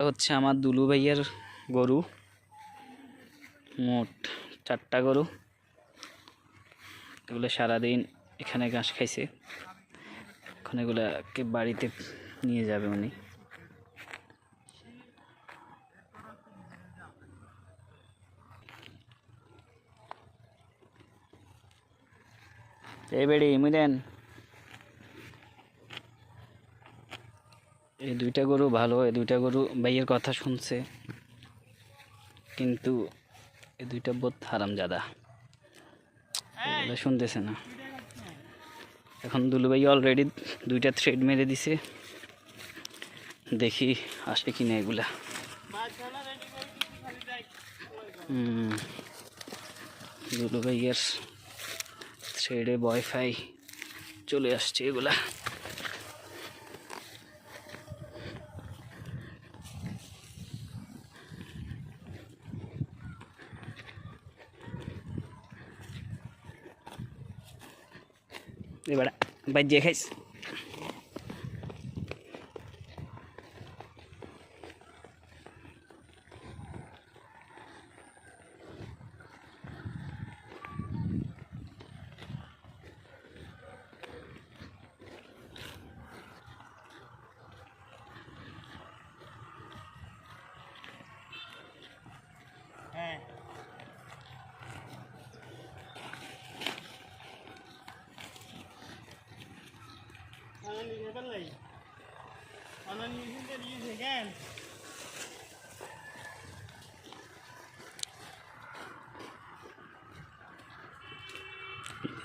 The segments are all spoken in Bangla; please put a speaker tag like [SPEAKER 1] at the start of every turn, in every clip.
[SPEAKER 1] হচ্ছে আমার দুলু ভাইয়ের গরু, মোট 4টা গরু। এগুলো সারাদিন এখানে ঘাস খাইছে, এখন এগুলাকে বাড়িতে নিয়ে যাবে উনি। এই বেড়ি মুদেন, এই 2টা গরু ভালো, এই 2টা গরু ভাইয়ের কথা শুনছে, কিন্তু এই 2টা বহুত হারামজাদা, এগুলো শুনতেছে না। এখন দুলু ভাই অলরেডি 2টা থ্রেড মেরে দিছে, দেখি আসে কিনা এগুলা। দুলু ভাইয়ের থ্রেডে ওয়াইফাই চলে আসছে এগুলা। এবার বাজিয়ে খাইস।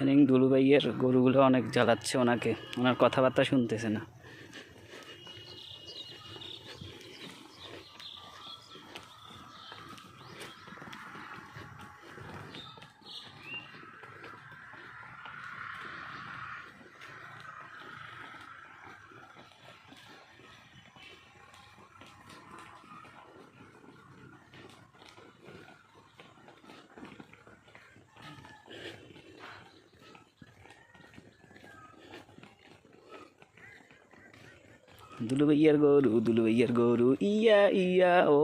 [SPEAKER 1] ইদানিং দুলু ভাইয়ের গরুগুলো অনেক জ্বালাচ্ছে ওনাকে, ওনার কথাবার্তা শুনতেছে না। দুলু ভাইয়ার গরু, দুলু ভাইয়ার গরু, ইয়া ইয়া ও।